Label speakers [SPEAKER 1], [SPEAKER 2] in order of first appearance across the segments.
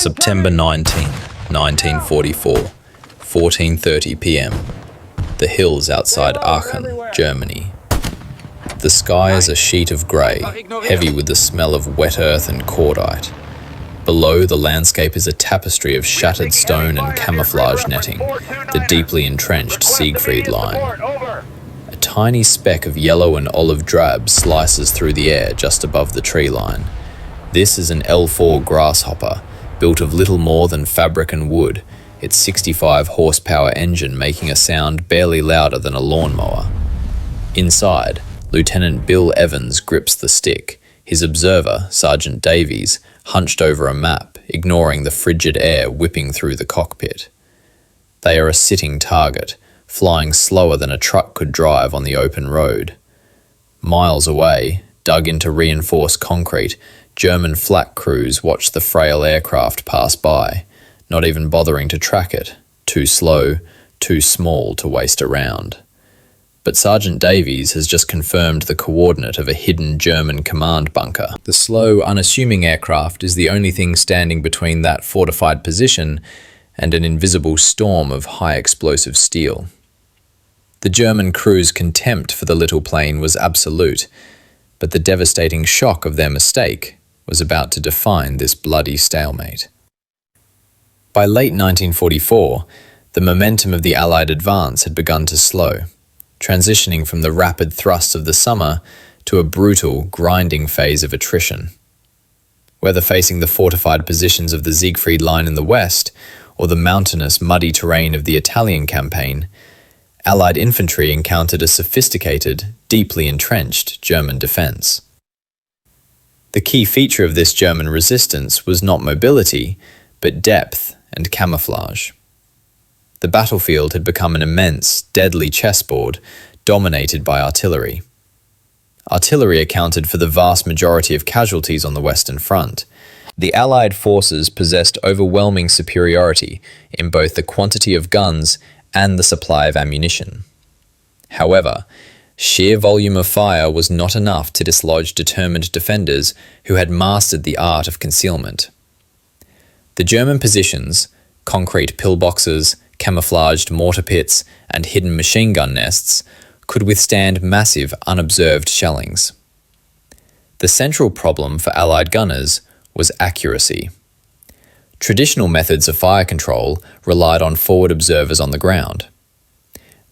[SPEAKER 1] September 19, 1944, 14:30 p.m. The hills outside Aachen, Germany. The sky is a sheet of grey, heavy with the smell of wet earth and cordite. Below, the landscape is a tapestry of shattered stone and camouflage netting, the deeply entrenched Siegfried Line. A tiny speck of yellow and olive drab slices through the air just above the tree line. This is an L-4 Grasshopper, built of little more than fabric and wood, its 65 horsepower engine making a sound barely louder than a lawnmower. Inside, Lieutenant Bill Evans grips the stick, his observer, Sergeant Davies, hunched over a map, ignoring the frigid air whipping through the cockpit. They are a sitting target, flying slower than a truck could drive on the open road. Miles away, dug into reinforced concrete, German Flak Crews watch the frail aircraft pass by, not even bothering to track it, too slow, too small to waste a round. But Sergeant Davies has just confirmed the coordinate of a hidden German command bunker. The slow, unassuming aircraft is the only thing standing between that fortified position and an invisible storm of high-explosive steel. The German crew's contempt for the little plane was absolute, but the devastating shock of their mistake was about to define this bloody stalemate. By late 1944, the momentum of the Allied advance had begun to slow, transitioning from the rapid thrust of the summer to a brutal, grinding phase of attrition. Whether facing the fortified positions of the Siegfried Line in the west or the mountainous, muddy terrain of the Italian campaign, Allied infantry encountered a sophisticated, deeply entrenched German defense. The key feature of this German resistance was not mobility, but depth and camouflage. The battlefield had become an immense, deadly chessboard dominated by artillery. Artillery accounted for the vast majority of casualties on the Western Front. The Allied forces possessed overwhelming superiority in both the quantity of guns and the supply of ammunition. However, sheer volume of fire was not enough to dislodge determined defenders who had mastered the art of concealment. The German positions, concrete pillboxes, camouflaged mortar pits, and hidden machine gun nests, could withstand massive unobserved shellings. The central problem for Allied gunners was accuracy. Traditional methods of fire control relied on forward observers on the ground.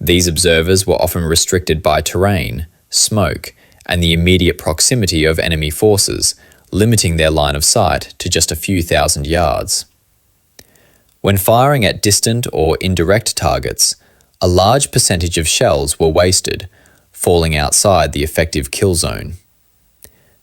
[SPEAKER 1] These observers were often restricted by terrain, smoke, and the immediate proximity of enemy forces, limiting their line of sight to just a few thousand yards. When firing at distant or indirect targets, a large percentage of shells were wasted, falling outside the effective kill zone.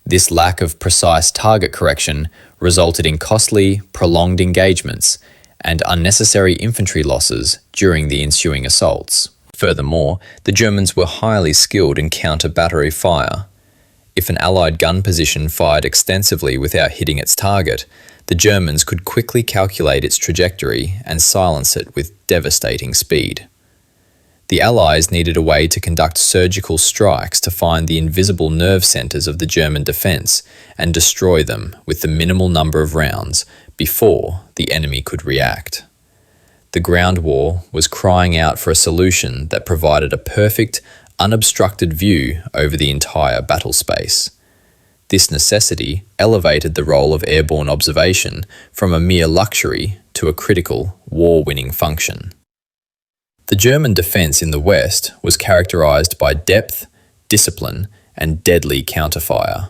[SPEAKER 1] This lack of precise target correction resulted in costly, prolonged engagements and unnecessary infantry losses during the ensuing assaults. Furthermore, the Germans were highly skilled in counter-battery fire. If an Allied gun position fired extensively without hitting its target, the Germans could quickly calculate its trajectory and silence it with devastating speed. The Allies needed a way to conduct surgical strikes to find the invisible nerve centers of the German defense and destroy them with the minimal number of rounds before the enemy could react. The ground war was crying out for a solution that provided a perfect, unobstructed view over the entire battle space. This necessity elevated the role of airborne observation from a mere luxury to a critical, war-winning function. The German defense in the West was characterized by depth, discipline, and deadly counterfire.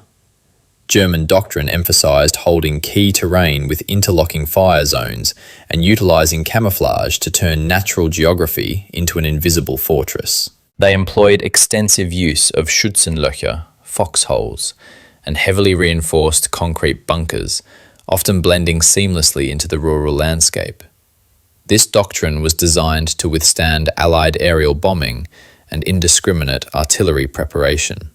[SPEAKER 1] German doctrine emphasized holding key terrain with interlocking fire zones and utilizing camouflage to turn natural geography into an invisible fortress. They employed extensive use of Schützenlöcher, foxholes, and heavily reinforced concrete bunkers, often blending seamlessly into the rural landscape. This doctrine was designed to withstand Allied aerial bombing and indiscriminate artillery preparation.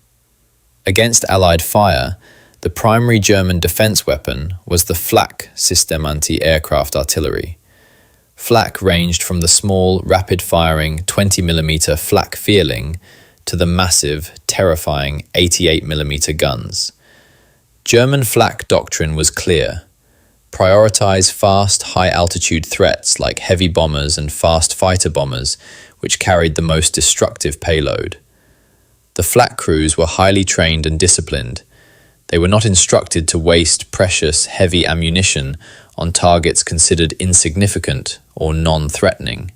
[SPEAKER 1] Against Allied fire, the primary German defense weapon was the Flak system anti-aircraft artillery. Flak ranged from the small, rapid-firing 20mm Flak Vierling to the massive, terrifying 88mm guns. German flak doctrine was clear: prioritize fast, high-altitude threats like heavy bombers and fast fighter bombers, which carried the most destructive payload. The flak crews were highly trained and disciplined. They were not instructed to waste precious, heavy ammunition on targets considered insignificant or non-threatening.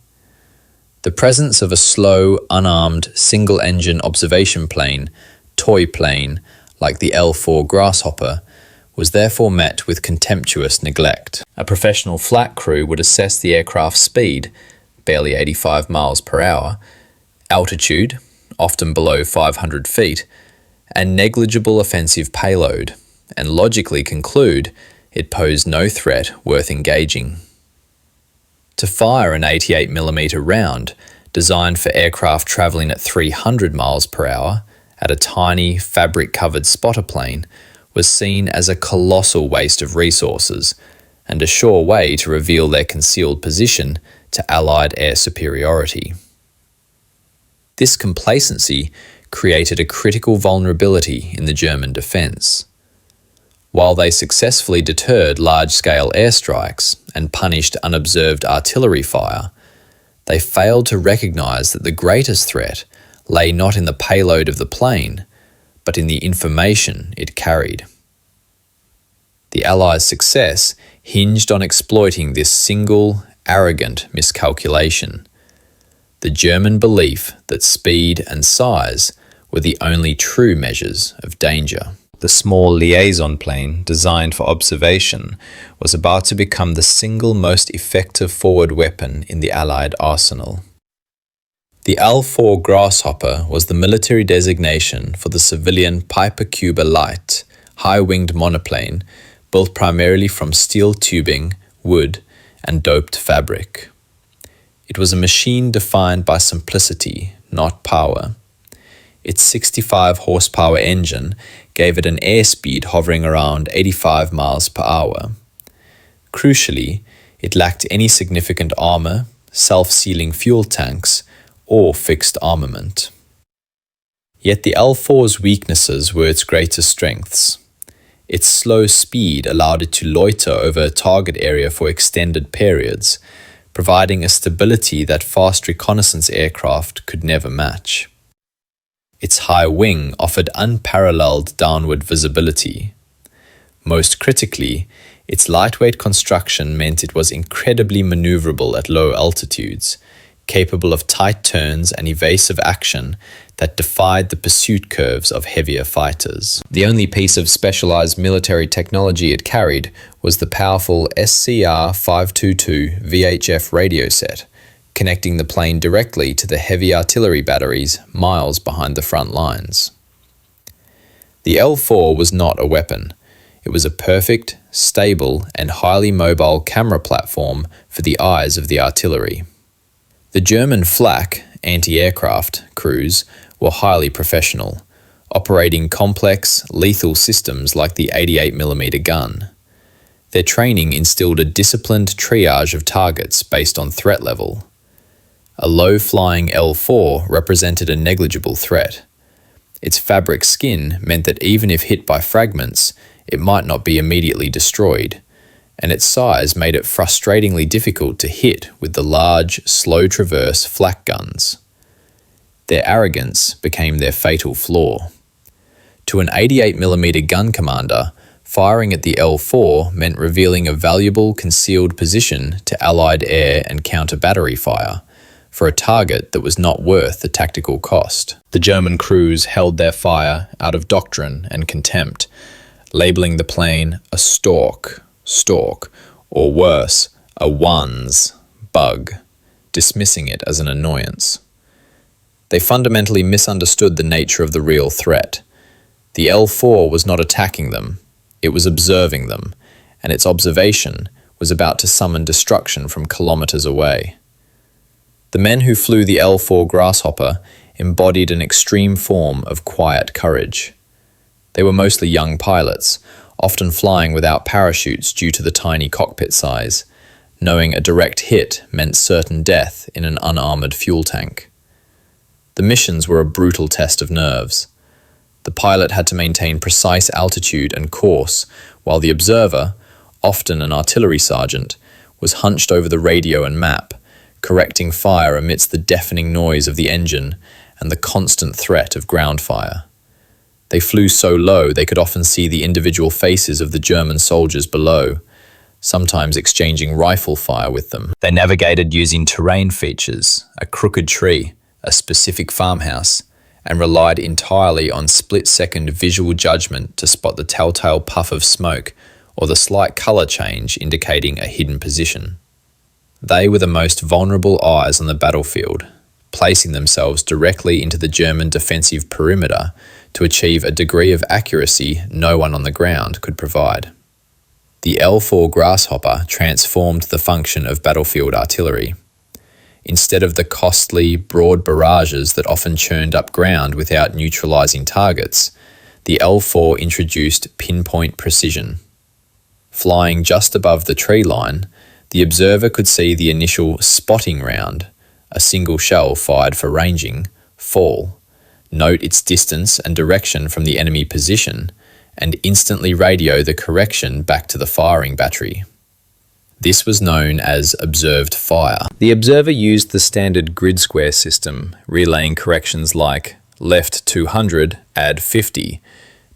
[SPEAKER 1] The presence of a slow, unarmed, single-engine observation plane, toy plane, like the L-4 Grasshopper, was therefore met with contemptuous neglect. A professional flak crew would assess the aircraft's speed, barely 85 miles per hour, altitude, often below 500 feet, and negligible offensive payload, and logically conclude it posed no threat worth engaging. To fire an 88mm round, designed for aircraft travelling at 300 miles per hour, at a tiny, fabric-covered spotter plane, was seen as a colossal waste of resources, and a sure way to reveal their concealed position to Allied air superiority. This complacency created a critical vulnerability in the German defence. While they successfully deterred large-scale airstrikes and punished unobserved artillery fire, they failed to recognise that the greatest threat lay not in the payload of the plane, but in the information it carried. The Allies' success hinged on exploiting this single, arrogant miscalculation: the German belief that speed and size were the only true measures of danger. The small liaison plane, designed for observation, was about to become the single most effective forward weapon in the Allied arsenal. The L-4 Grasshopper was the military designation for the civilian Piper Cuba Light, high-winged monoplane built primarily from steel tubing, wood, and doped fabric. It was a machine defined by simplicity, not power. Its 65 horsepower engine gave it an airspeed hovering around 85 miles per hour. Crucially, it lacked any significant armor, self-sealing fuel tanks, or fixed armament. Yet the L-4's weaknesses were its greatest strengths. Its slow speed allowed it to loiter over a target area for extended periods, providing a stability that fast reconnaissance aircraft could never match. Its high wing offered unparalleled downward visibility. Most critically, its lightweight construction meant it was incredibly maneuverable at low altitudes, capable of tight turns and evasive action that defied the pursuit curves of heavier fighters. The only piece of specialized military technology it carried was the powerful SCR-522 VHF radio set, connecting the plane directly to the heavy artillery batteries miles behind the front lines. The L-4 was not a weapon. It was a perfect, stable, and highly mobile camera platform for the eyes of the artillery. The German flak anti-aircraft crews were highly professional, operating complex, lethal systems like the 88mm gun. Their training instilled a disciplined triage of targets based on threat level. A low-flying L-4 represented a negligible threat. Its fabric skin meant that even if hit by fragments, it might not be immediately destroyed, and its size made it frustratingly difficult to hit with the large, slow-traverse flak guns. Their arrogance became their fatal flaw. To an 88mm gun commander, firing at the L-4 meant revealing a valuable concealed position to Allied air and counter-battery fire, for a target that was not worth the tactical cost. The German crews held their fire out of doctrine and contempt, labeling the plane a stork, or worse, a ones, bug, dismissing it as an annoyance. They fundamentally misunderstood the nature of the real threat. The L-4 was not attacking them, it was observing them, and its observation was about to summon destruction from kilometers away. The men who flew the L-4 Grasshopper embodied an extreme form of quiet courage. They were mostly young pilots, often flying without parachutes due to the tiny cockpit size, knowing a direct hit meant certain death in an unarmored fuel tank. The missions were a brutal test of nerves. The pilot had to maintain precise altitude and course, while the observer, often an artillery sergeant, was hunched over the radio and map, correcting fire amidst the deafening noise of the engine and the constant threat of ground fire. They flew so low they could often see the individual faces of the German soldiers below, sometimes exchanging rifle fire with them. They navigated using terrain features, a crooked tree, a specific farmhouse, and relied entirely on split-second visual judgment to spot the telltale puff of smoke or the slight colour change indicating a hidden position. They were the most vulnerable eyes on the battlefield, placing themselves directly into the German defensive perimeter to achieve a degree of accuracy no one on the ground could provide. The L-4 Grasshopper transformed the function of battlefield artillery. Instead of the costly, broad barrages that often churned up ground without neutralizing targets, the L-4 introduced pinpoint precision. Flying just above the tree line, the observer could see the initial spotting round, a single shell fired for ranging, fall, note its distance and direction from the enemy position, and instantly radio the correction back to the firing battery. This was known as observed fire. The observer used the standard grid square system, relaying corrections like left 200, add 50,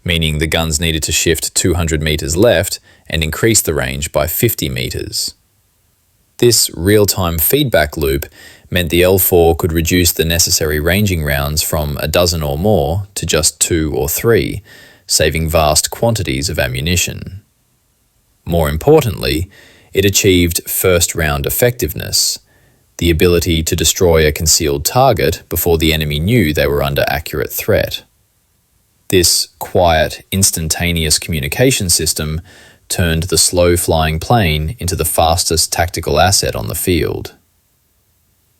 [SPEAKER 1] meaning the guns needed to shift 200 meters left and increase the range by 50 meters. This real-time feedback loop meant the L-4 could reduce the necessary ranging rounds from a dozen or more to just 2 or 3, saving vast quantities of ammunition. More importantly, it achieved first-round effectiveness, the ability to destroy a concealed target before the enemy knew they were under accurate threat. This quiet, instantaneous communication system turned the slow-flying plane into the fastest tactical asset on the field.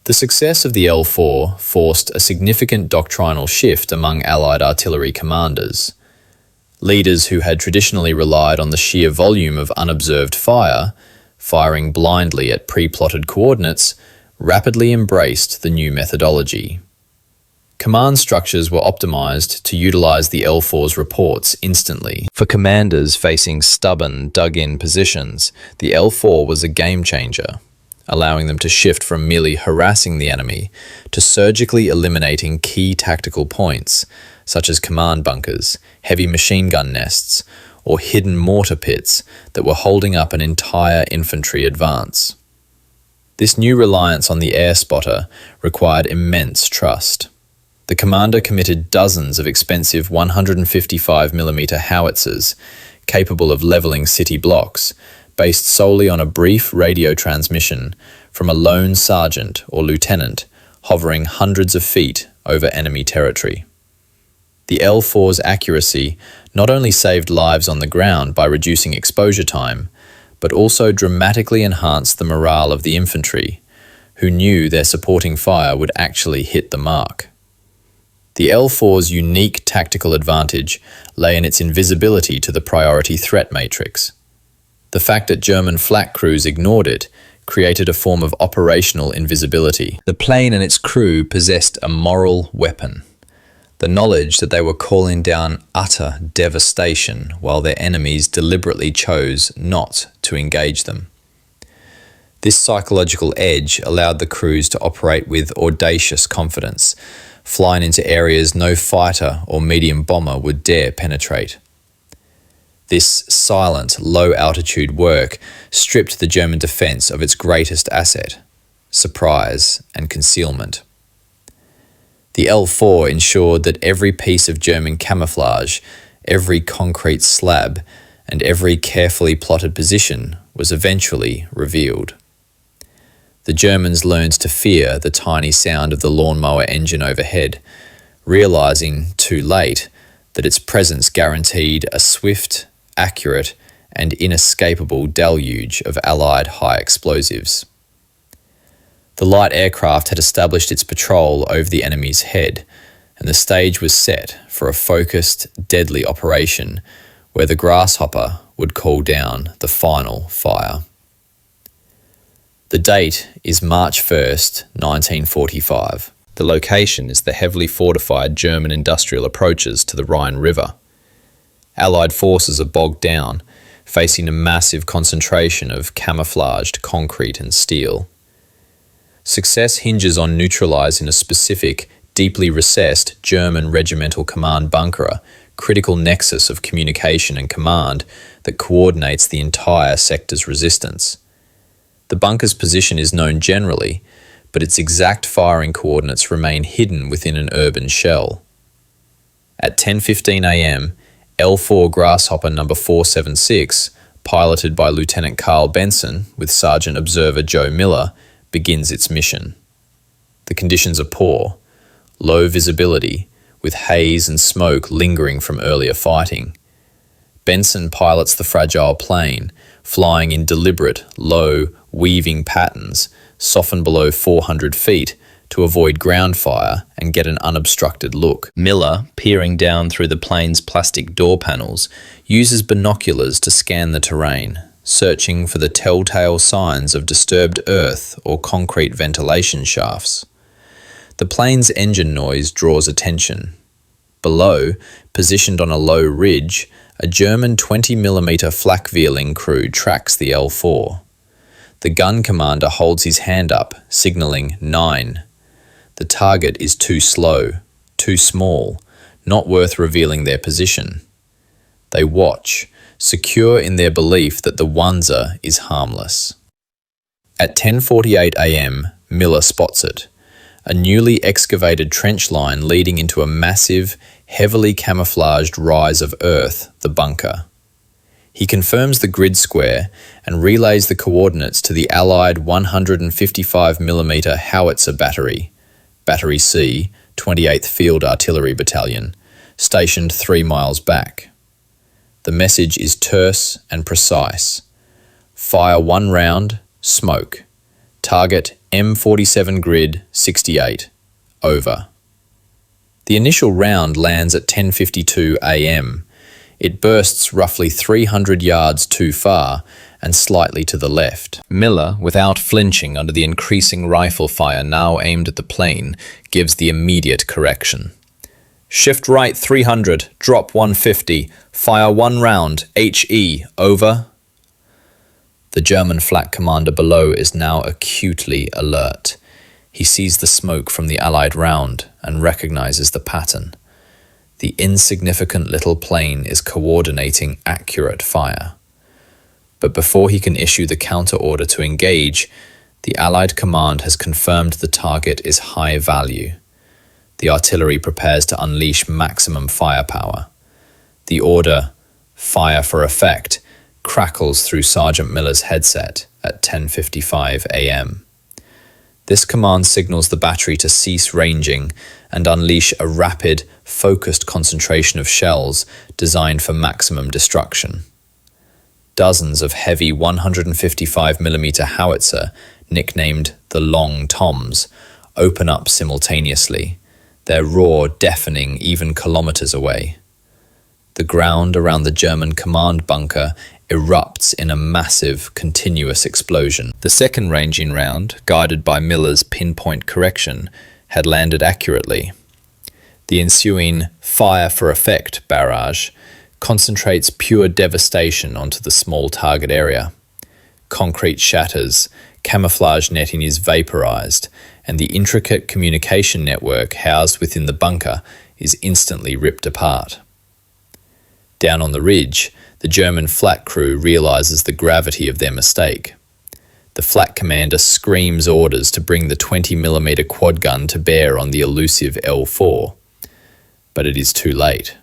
[SPEAKER 1] The success of the L-4 forced a significant doctrinal shift among Allied artillery commanders. Leaders who had traditionally relied on the sheer volume of unobserved fire, firing blindly at pre-plotted coordinates, rapidly embraced the new methodology. Command structures were optimized to utilize the L-4's reports instantly. For commanders facing stubborn, dug-in positions, the L-4 was a game-changer, allowing them to shift from merely harassing the enemy to surgically eliminating key tactical points, such as command bunkers, heavy machine gun nests, or hidden mortar pits that were holding up an entire infantry advance. This new reliance on the air spotter required immense trust. The commander committed dozens of expensive 155mm howitzers capable of leveling city blocks, based solely on a brief radio transmission from a lone sergeant or lieutenant hovering hundreds of feet over enemy territory. The L-4's accuracy not only saved lives on the ground by reducing exposure time, but also dramatically enhanced the morale of the infantry, who knew their supporting fire would actually hit the mark. The L-4's unique tactical advantage lay in its invisibility to the priority threat matrix. The fact that German Flak Crews ignored it created a form of operational invisibility. The plane and its crew possessed a moral weapon: the knowledge that they were calling down utter devastation while their enemies deliberately chose not to engage them. This psychological edge allowed the crews to operate with audacious confidence, flying into areas no fighter or medium bomber would dare penetrate. This silent, low-altitude work stripped the German defence of its greatest asset: surprise and concealment. The L-4 ensured that every piece of German camouflage, every concrete slab, and every carefully plotted position was eventually revealed. The Germans learned to fear the tiny sound of the lawnmower engine overhead, realizing too late that its presence guaranteed a swift, accurate, and inescapable deluge of Allied high explosives. The light aircraft had established its patrol over the enemy's head, and the stage was set for a focused, deadly operation where the Grasshopper would call down the final fire. The date is March 1st, 1945. The location is the heavily fortified German industrial approaches to the Rhine River. Allied forces are bogged down, facing a massive concentration of camouflaged concrete and steel. Success hinges on neutralizing a specific, deeply recessed German regimental command bunker, critical nexus of communication and command that coordinates the entire sector's resistance. The bunker's position is known generally, but its exact firing coordinates remain hidden within an urban shell. At 10:15 a.m., L-4 Grasshopper No. 476, piloted by Lieutenant Carl Benson with Sergeant Observer Joe Miller, begins its mission. The conditions are poor, low visibility, with haze and smoke lingering from earlier fighting. Benson pilots the fragile plane, flying in deliberate, low, weaving patterns, soften below 400 feet to avoid ground fire and get an unobstructed look. Miller, peering down through the plane's plastic door panels, uses binoculars to scan the terrain, searching for the telltale signs of disturbed earth or concrete ventilation shafts. The plane's engine noise draws attention. Below, positioned on a low ridge, a German 20mm flak crew tracks the L-4. The gun commander holds his hand up, signaling 9. The target is too slow, too small, not worth revealing their position. They watch, secure in their belief that the Wanzer is harmless. At 10:48 a.m., Miller spots it, a newly excavated trench line leading into a massive, heavily camouflaged rise of earth, the bunker. He confirms the grid square and relays the coordinates to the Allied 155mm Howitzer battery, Battery C, 28th Field Artillery Battalion, stationed 3 miles back. The message is terse and precise. Fire 1 round, smoke. Target M47 grid 68. Over. The initial round lands at 10:52 a.m. It bursts roughly 300 yards too far and slightly to the left. Miller, without flinching under the increasing rifle fire now aimed at the plane, gives the immediate correction. Shift right 300, drop 150, fire 1 round, HE, over. The German flak commander below is now acutely alert. He sees the smoke from the Allied round and recognizes the pattern. The insignificant little plane is coordinating accurate fire. But before he can issue the counter order to engage, the Allied command has confirmed the target is high value. The artillery prepares to unleash maximum firepower. The order, fire for effect, crackles through Sergeant Miller's headset at 10:55 a.m. This command signals the battery to cease ranging and unleash a rapid, focused concentration of shells designed for maximum destruction. Dozens of heavy 155mm howitzer, nicknamed the Long Toms, open up simultaneously, their roar deafening even kilometers away. The ground around the German command bunker erupts in a massive, continuous explosion. The second ranging round, guided by Miller's pinpoint correction, had landed accurately. The ensuing fire for effect barrage concentrates pure devastation onto the small target area. Concrete shatters, camouflage netting is vaporized, and the intricate communication network housed within the bunker is instantly ripped apart. Down on the ridge, the German flak crew realizes the gravity of their mistake. The flak commander screams orders to bring the 20mm quad gun to bear on the elusive L-4. But it is too late.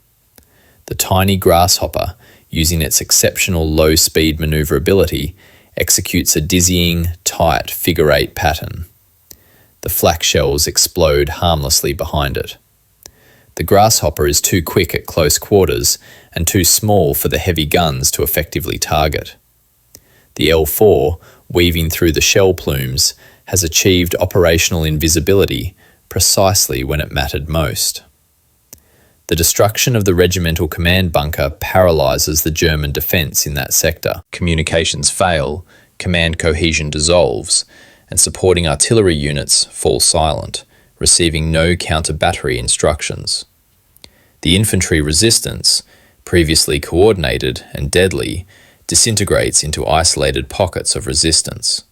[SPEAKER 1] The tiny Grasshopper, using its exceptional low-speed maneuverability, executes a dizzying, tight figure-8 pattern. The flak shells explode harmlessly behind it. The Grasshopper is too quick at close quarters and too small for the heavy guns to effectively target. The L-4, weaving through the shell plumes, has achieved operational invisibility precisely when it mattered most. The destruction of the regimental command bunker paralyzes the German defense in that sector. Communications fail, command cohesion dissolves, and supporting artillery units fall silent, receiving no counter-battery instructions. The infantry resistance, previously coordinated and deadly, disintegrates into isolated pockets of resistance.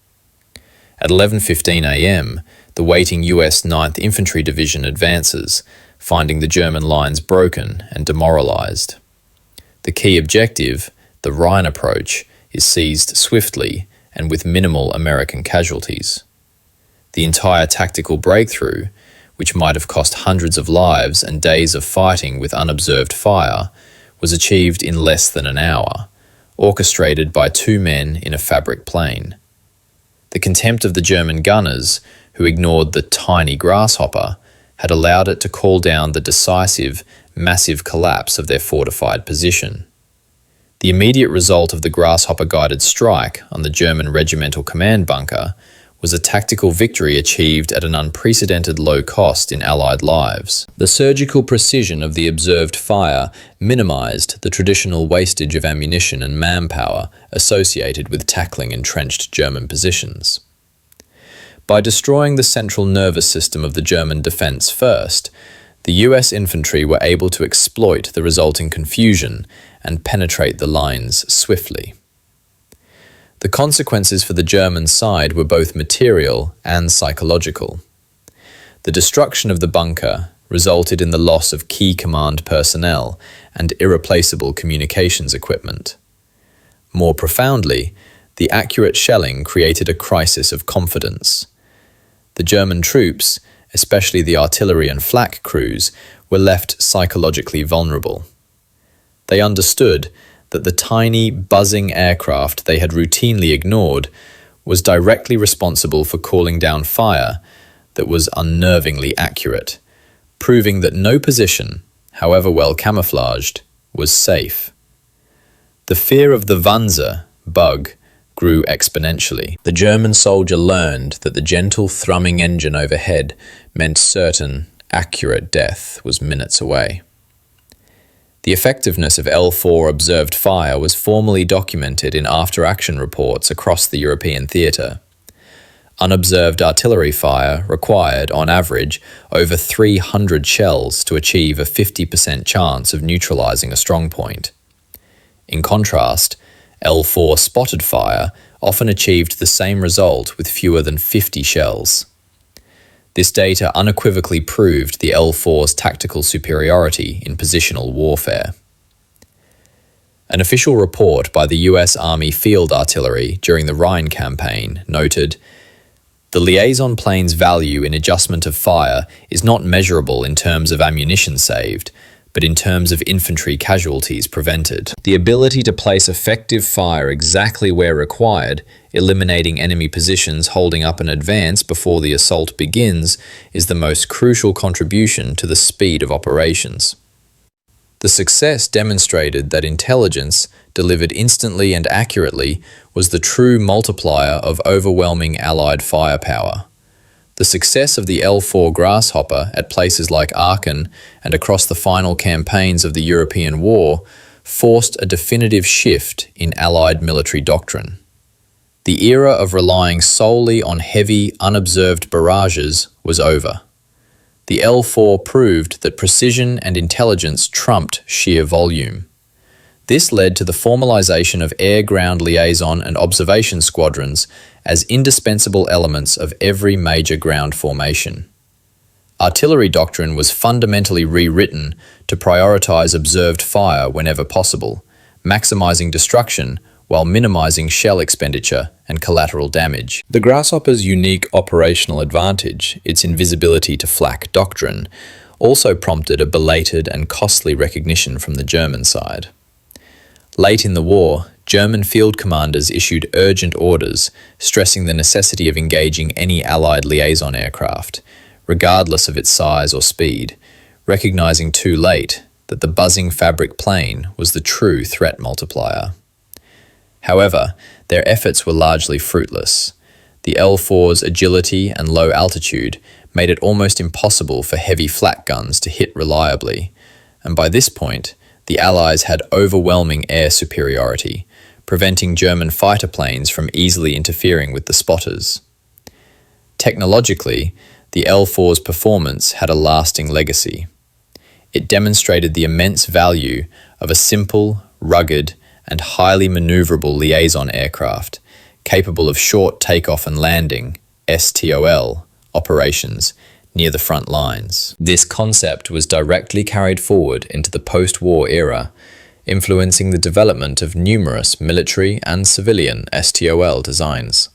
[SPEAKER 1] At 11:15 a.m., the waiting US 9th Infantry Division advances, finding the German lines broken and demoralized. The key objective, the Rhine approach, is seized swiftly and with minimal American casualties. The entire tactical breakthrough, which might have cost hundreds of lives and days of fighting with unobserved fire, was achieved in less than an hour, orchestrated by two men in a fabric plane. The contempt of the German gunners, who ignored the tiny Grasshopper, had allowed it to call down the decisive, massive collapse of their fortified position. The immediate result of the Grasshopper-guided strike on the German regimental command bunker was a tactical victory achieved at an unprecedented low cost in Allied lives. The surgical precision of the observed fire minimized the traditional wastage of ammunition and manpower associated with tackling entrenched German positions. By destroying the central nervous system of the German defense first, the US infantry were able to exploit the resulting confusion and penetrate the lines swiftly. The consequences for the German side were both material and psychological. The destruction of the bunker resulted in the loss of key command personnel and irreplaceable communications equipment. More profoundly, the accurate shelling created a crisis of confidence. The German troops, especially the artillery and flak crews, were left psychologically vulnerable. They understood that the tiny, buzzing aircraft they had routinely ignored was directly responsible for calling down fire that was unnervingly accurate, proving that no position, however well camouflaged, was safe. The fear of the Wanze, bug, grew exponentially. The German soldier learned that the gentle thrumming engine overhead meant certain, accurate death was minutes away. The effectiveness of L-4 observed fire was formally documented in after-action reports across the European theatre. Unobserved artillery fire required, on average, over 300 shells to achieve a 50% chance of neutralizing a strongpoint. In contrast, L-4 spotted fire often achieved the same result with fewer than 50 shells. This data unequivocally proved the L-4's tactical superiority in positional warfare. An official report by the US Army Field Artillery during the Rhine campaign noted, "The liaison plane's value in adjustment of fire is not measurable in terms of ammunition saved, but in terms of infantry casualties prevented. The ability to place effective fire exactly where required, eliminating enemy positions holding up an advance before the assault begins, is the most crucial contribution to the speed of operations." The success demonstrated that intelligence, delivered instantly and accurately, was the true multiplier of overwhelming Allied firepower. The success of the L-4 Grasshopper at places like Aachen and across the final campaigns of the European War forced a definitive shift in Allied military doctrine. The era of relying solely on heavy, unobserved barrages was over. The L-4 proved that precision and intelligence trumped sheer volume. This led to the formalization of air-ground liaison and observation squadrons as indispensable elements of every major ground formation. Artillery doctrine was fundamentally rewritten to prioritize observed fire whenever possible, maximizing destruction while minimizing shell expenditure and collateral damage. The Grasshopper's unique operational advantage, its invisibility to flak doctrine, also prompted a belated and costly recognition from the German side. Late in the war, German field commanders issued urgent orders stressing the necessity of engaging any Allied liaison aircraft, regardless of its size or speed, recognizing too late that the buzzing fabric plane was the true threat multiplier. However, their efforts were largely fruitless. The L-4's agility and low altitude made it almost impossible for heavy flak guns to hit reliably, and by this point, the Allies had overwhelming air superiority, preventing German fighter planes from easily interfering with the spotters. Technologically, the L-4's performance had a lasting legacy. It demonstrated the immense value of a simple, rugged, and highly maneuverable liaison aircraft, capable of short takeoff and landing, STOL, operations near the front lines. This concept was directly carried forward into the post-war era, influencing the development of numerous military and civilian STOL designs.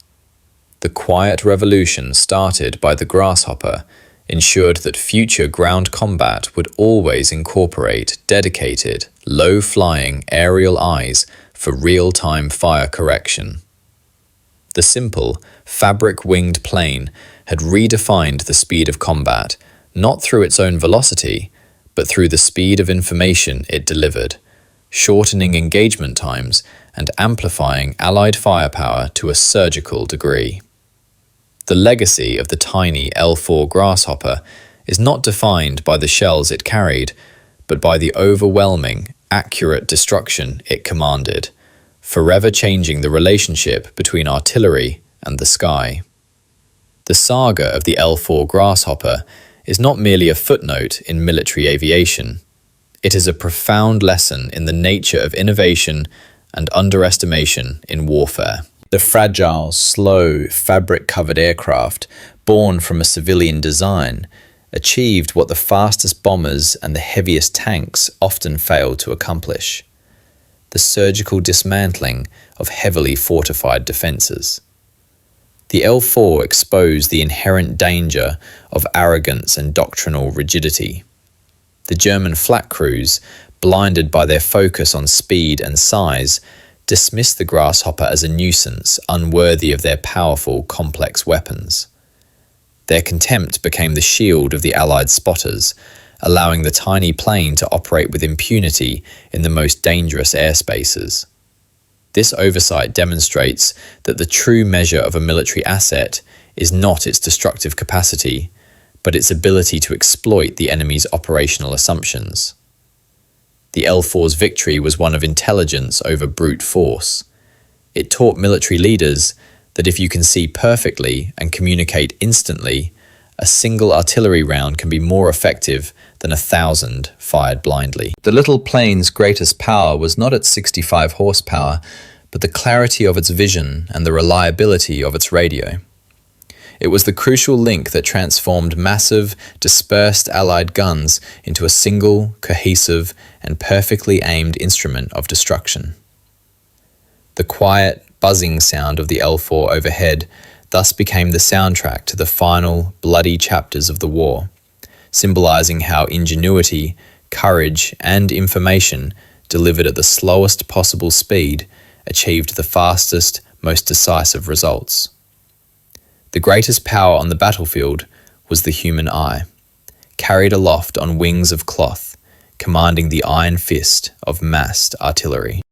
[SPEAKER 1] The quiet revolution started by the Grasshopper ensured that future ground combat would always incorporate dedicated, low-flying aerial eyes for real-time fire correction. The simple, fabric-winged plane had redefined the speed of combat, not through its own velocity, but through the speed of information it delivered, shortening engagement times and amplifying Allied firepower to a surgical degree. The legacy of the tiny L-4 Grasshopper is not defined by the shells it carried, but by the overwhelming, accurate destruction it commanded, forever changing the relationship between artillery and the sky. The saga of the L-4 Grasshopper is not merely a footnote in military aviation. It is a profound lesson in the nature of innovation and underestimation in warfare. The fragile, slow, fabric-covered aircraft, born from a civilian design, achieved what the fastest bombers and the heaviest tanks often failed to accomplish: the surgical dismantling of heavily fortified defences. The L-4 exposed the inherent danger of arrogance and doctrinal rigidity. The German Flak Crews, blinded by their focus on speed and size, dismissed the Grasshopper as a nuisance unworthy of their powerful, complex weapons. Their contempt became the shield of the Allied spotters, allowing the tiny plane to operate with impunity in the most dangerous airspaces. This oversight demonstrates that the true measure of a military asset is not its destructive capacity, but its ability to exploit the enemy's operational assumptions. The L-4's victory was one of intelligence over brute force. It taught military leaders that if you can see perfectly and communicate instantly, a single artillery round can be more effective than 1,000 fired blindly. The little plane's greatest power was not its 65 horsepower, but the clarity of its vision and the reliability of its radio. It was the crucial link that transformed massive, dispersed Allied guns into a single, cohesive, and perfectly aimed instrument of destruction. The quiet, buzzing sound of the L-4 overhead thus became the soundtrack to the final, bloody chapters of the war, symbolizing how ingenuity, courage, and information delivered at the slowest possible speed achieved the fastest, most decisive results. The greatest power on the battlefield was the human eye, carried aloft on wings of cloth, commanding the iron fist of massed artillery.